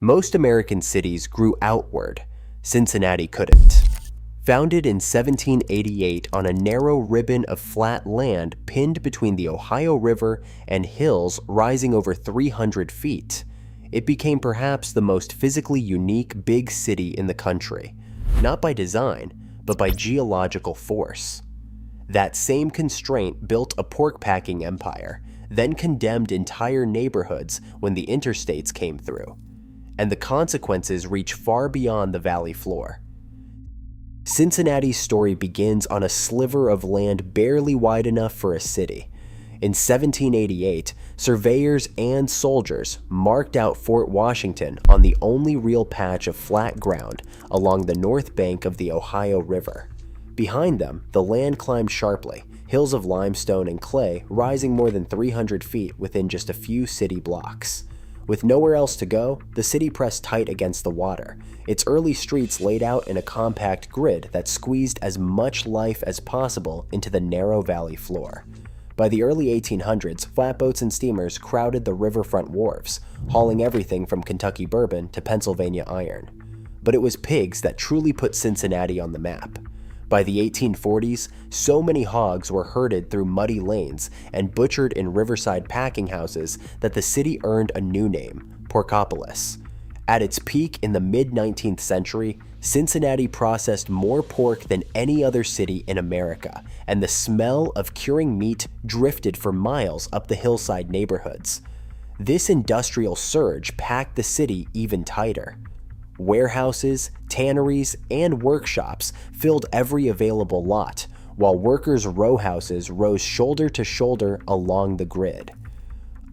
Most American cities grew outward. Cincinnati couldn't. Founded in 1788 on a narrow ribbon of flat land pinned between the Ohio River and hills rising over 300 feet, it became perhaps the most physically unique big city in the country, not by design, but by geological force. That same constraint built a pork-packing empire, then condemned entire neighborhoods when the interstates came through, and the consequences reach far beyond the valley floor. Cincinnati's story begins on a sliver of land barely wide enough for a city. In 1788, surveyors and soldiers marked out Fort Washington on the only real patch of flat ground along the north bank of the Ohio River. Behind them, the land climbed sharply, hills of limestone and clay rising more than 300 feet within just a few city blocks. With nowhere else to go, the city pressed tight against the water, its early streets laid out in a compact grid that squeezed as much life as possible into the narrow valley floor. By the early 1800s, flatboats and steamers crowded the riverfront wharves, hauling everything from Kentucky bourbon to Pennsylvania iron. But it was pigs that truly put Cincinnati on the map. By the 1840s, so many hogs were herded through muddy lanes and butchered in riverside packing houses that the city earned a new name, Porcopolis. At its peak in the mid-19th century, Cincinnati processed more pork than any other city in America, and the smell of curing meat drifted for miles up the hillside neighborhoods. This industrial surge packed the city even tighter. Warehouses, tanneries, and workshops filled every available lot, while workers' row houses rose shoulder to shoulder along the grid.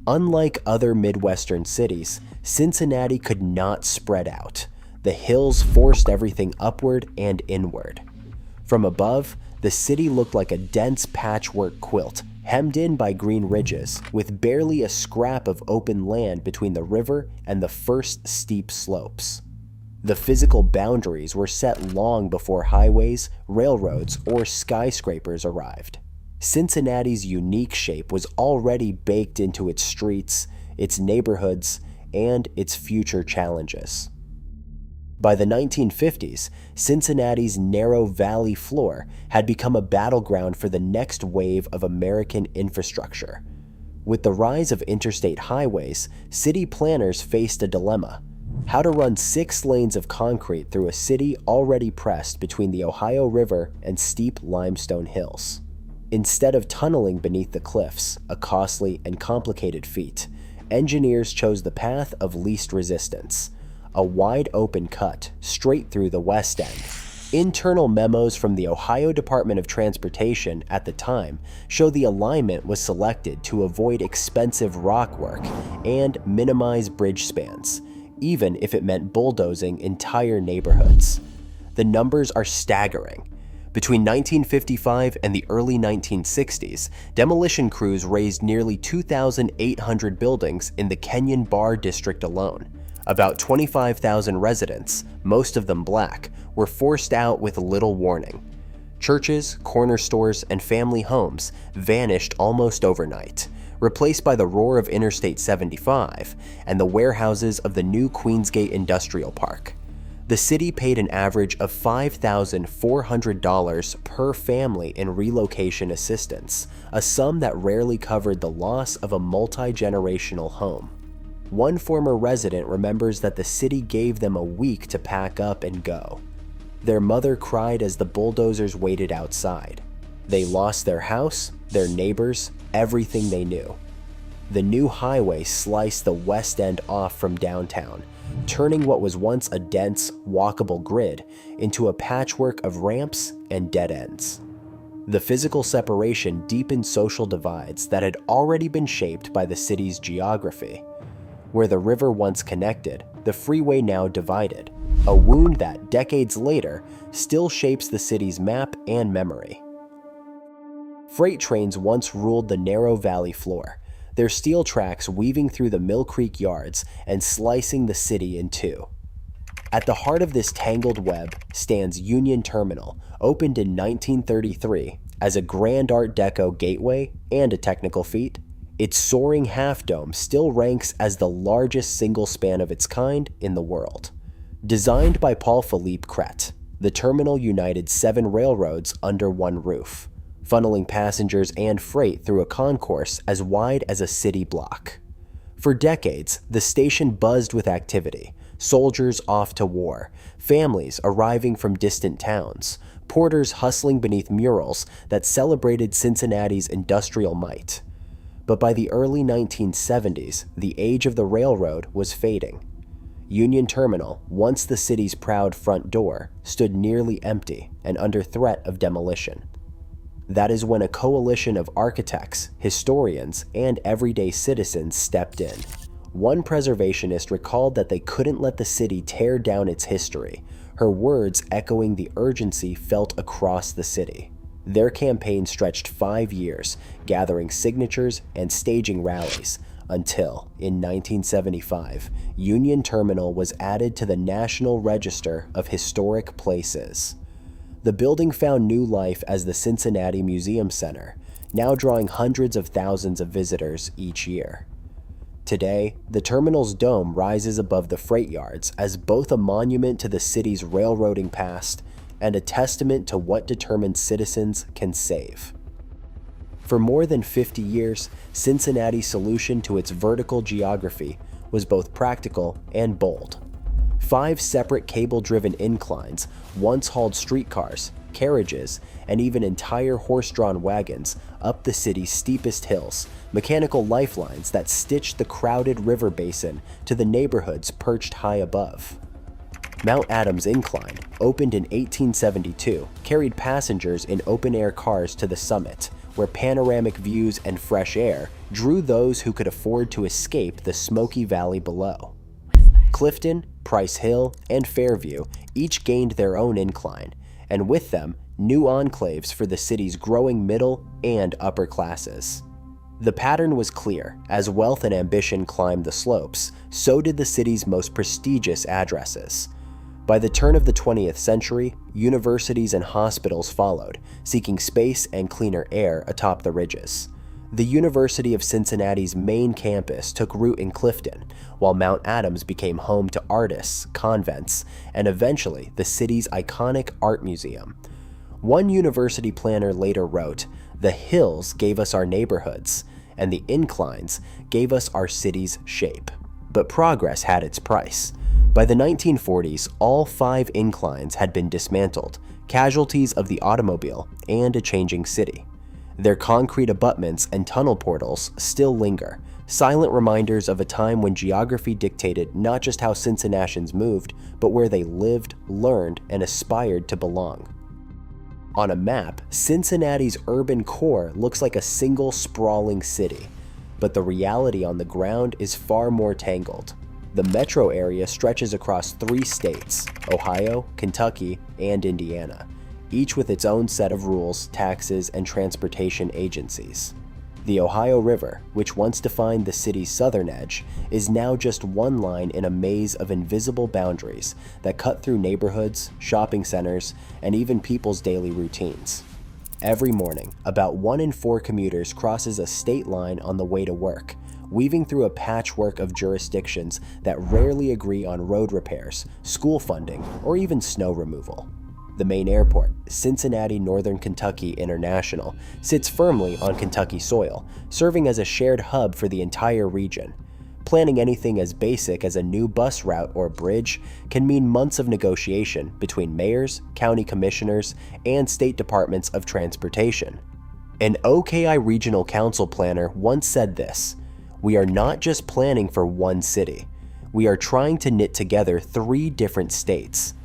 Unlike other Midwestern cities, Cincinnati could not spread out. The hills forced everything upward and inward. From above, the city looked like a dense patchwork quilt, hemmed in by green ridges, with barely a scrap of open land between the river and the first steep slopes. The physical boundaries were set long before highways, railroads, or skyscrapers arrived. Cincinnati's unique shape was already baked into its streets, its neighborhoods, and its future challenges. By the 1950s, Cincinnati's narrow valley floor had become a battleground for the next wave of American infrastructure. With the rise of interstate highways, city planners faced a dilemma: how to run 6 lanes of concrete through a city already pressed between the Ohio River and steep limestone hills. Instead of tunneling beneath the cliffs, a costly and complicated feat, engineers chose the path of least resistance, a wide open cut straight through the west end. Internal memos from the Ohio Department of Transportation at the time show the alignment was selected to avoid expensive rock work and minimize bridge spans, even if it meant bulldozing entire neighborhoods. The numbers are staggering. Between 1955 and the early 1960s, demolition crews razed nearly 2,800 buildings in the Kenyon Bar district alone. About 25,000 residents, most of them black, were forced out with little warning. Churches, corner stores, and family homes vanished almost overnight, replaced by the roar of Interstate 75 and the warehouses of the new Queensgate Industrial Park. The city paid an average of $5,400 per family in relocation assistance, a sum that rarely covered the loss of a multi-generational home. One former resident remembers that the city gave them a week to pack up and go. Their mother cried as the bulldozers waited outside. They lost their house, their neighbors, everything they knew. The new highway sliced the west end off from downtown, turning what was once a dense, walkable grid into a patchwork of ramps and dead ends. The physical separation deepened social divides that had already been shaped by the city's geography. Where the river once connected, the freeway now divided, a wound that, decades later, still shapes the city's map and memory. Freight trains once ruled the narrow valley floor, their steel tracks weaving through the Mill Creek yards and slicing the city in two. At the heart of this tangled web stands Union Terminal, opened in 1933 as a grand Art Deco gateway and a technical feat, Its soaring half-dome still ranks as the largest single span of its kind in the world. Designed by Paul-Philippe Cret, the terminal united 7 railroads under one roof, funneling passengers and freight through a concourse as wide as a city block. For decades, the station buzzed with activity: soldiers off to war, families arriving from distant towns, porters hustling beneath murals that celebrated Cincinnati's industrial might. But by the early 1970s, the age of the railroad was fading. Union Terminal, once the city's proud front door, stood nearly empty and under threat of demolition. That is when a coalition of architects, historians, and everyday citizens stepped in. One preservationist recalled that they couldn't let the city tear down its history, her words echoing the urgency felt across the city. Their campaign stretched 5 years, gathering signatures and staging rallies, until, in 1975, Union Terminal was added to the National Register of Historic Places. The building found new life as the Cincinnati Museum Center, now drawing hundreds of thousands of visitors each year. Today, the terminal's dome rises above the freight yards as both a monument to the city's railroading past and a testament to what determined citizens can save. For more than 50 years, Cincinnati's solution to its vertical geography was both practical and bold. 5 separate cable-driven inclines once hauled streetcars, carriages, and even entire horse-drawn wagons up the city's steepest hills, mechanical lifelines that stitched the crowded river basin to the neighborhoods perched high above. Mount Adams Incline, opened in 1872, carried passengers in open-air cars to the summit, where panoramic views and fresh air drew those who could afford to escape the smoky valley below. Clifton, Price Hill, and Fairview each gained their own incline, and with them, new enclaves for the city's growing middle and upper classes. The pattern was clear. As wealth and ambition climbed the slopes, so did the city's most prestigious addresses. By the turn of the 20th century, universities and hospitals followed, seeking space and cleaner air atop the ridges. The University of Cincinnati's main campus took root in Clifton, while Mount Adams became home to artists, convents, and eventually the city's iconic art museum. One university planner later wrote, "The hills gave us our neighborhoods, and the inclines gave us our city's shape." But progress had its price. By the 1940s, all 5 inclines had been dismantled, casualties of the automobile and a changing city. Their concrete abutments and tunnel portals still linger, silent reminders of a time when geography dictated not just how Cincinnatians moved, but where they lived, learned, and aspired to belong. On a map, Cincinnati's urban core looks like a single sprawling city, but the reality on the ground is far more tangled. The metro area stretches across 3 states, Ohio, Kentucky, and Indiana, each with its own set of rules, taxes, and transportation agencies. The Ohio River, which once defined the city's southern edge, is now just one line in a maze of invisible boundaries that cut through neighborhoods, shopping centers, and even people's daily routines. Every morning, about 1 in 4 commuters crosses a state line on the way to work, weaving through a patchwork of jurisdictions that rarely agree on road repairs, school funding, or even snow removal. The main airport, Cincinnati Northern Kentucky International, sits firmly on Kentucky soil, serving as a shared hub for the entire region. Planning anything as basic as a new bus route or bridge can mean months of negotiation between mayors, county commissioners, and state departments of transportation. An OKI Regional Council planner once said this, "We are not just planning for one city. We are trying to knit together 3 different states."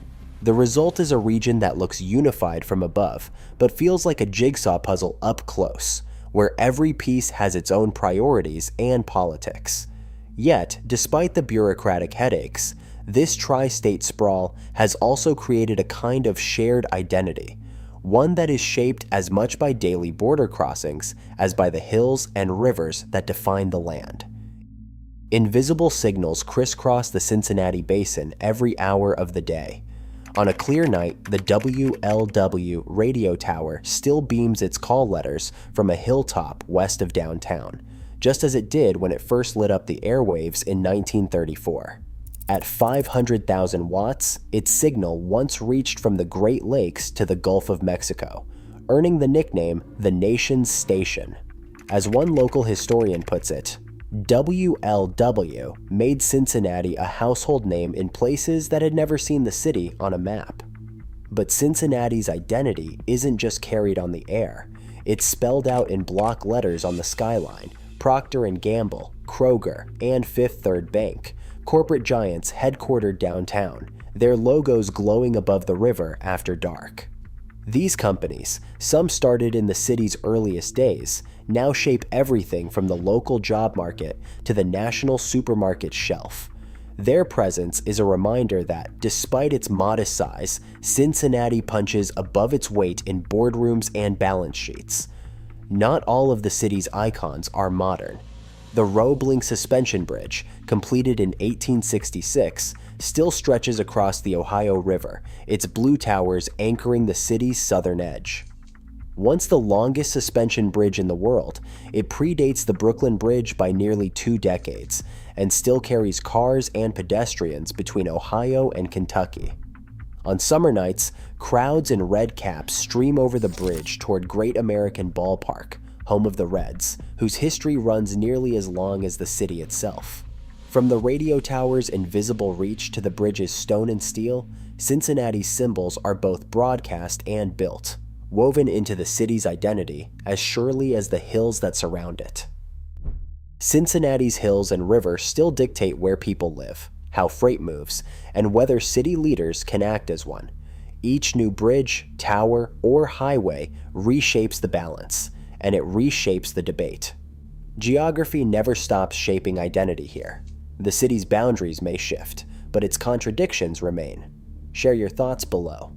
The result is a region that looks unified from above, but feels like a jigsaw puzzle up close, where every piece has its own priorities and politics. Yet, despite the bureaucratic headaches, this tri-state sprawl has also created a kind of shared identity, one that is shaped as much by daily border crossings as by the hills and rivers that define the land. Invisible signals crisscross the Cincinnati Basin every hour of the day. On a clear night, the WLW radio tower still beams its call letters from a hilltop west of downtown, just as it did when it first lit up the airwaves in 1934. At 500,000 watts, its signal once reached from the Great Lakes to the Gulf of Mexico, earning the nickname the nation's station. As one local historian puts it, WLW made Cincinnati a household name in places that had never seen the city on a map. But Cincinnati's identity isn't just carried on the air. It's spelled out in block letters on the skyline. Procter & Gamble, Kroger, and Fifth Third Bank, corporate giants headquartered downtown, their logos glowing above the river after dark. These companies, some started in the city's earliest days, now shape everything from the local job market to the national supermarket shelf. Their presence is a reminder that, despite its modest size, Cincinnati punches above its weight in boardrooms and balance sheets. Not all of the city's icons are modern. The Roebling Suspension Bridge, completed in 1866, still stretches across the Ohio River, its blue towers anchoring the city's southern edge. Once the longest suspension bridge in the world, it predates the Brooklyn Bridge by nearly 2 decades and still carries cars and pedestrians between Ohio and Kentucky. On summer nights, crowds in red caps stream over the bridge toward Great American Ballpark, home of the Reds, whose history runs nearly as long as the city itself. From the radio tower's invisible reach to the bridge's stone and steel, Cincinnati's symbols are both broadcast and built, woven into the city's identity as surely as the hills that surround it. Cincinnati's hills and river still dictate where people live, how freight moves, and whether city leaders can act as one. Each new bridge, tower, or highway reshapes the balance, and it reshapes the debate. Geography never stops shaping identity here. The city's boundaries may shift, but its contradictions remain. Share your thoughts below.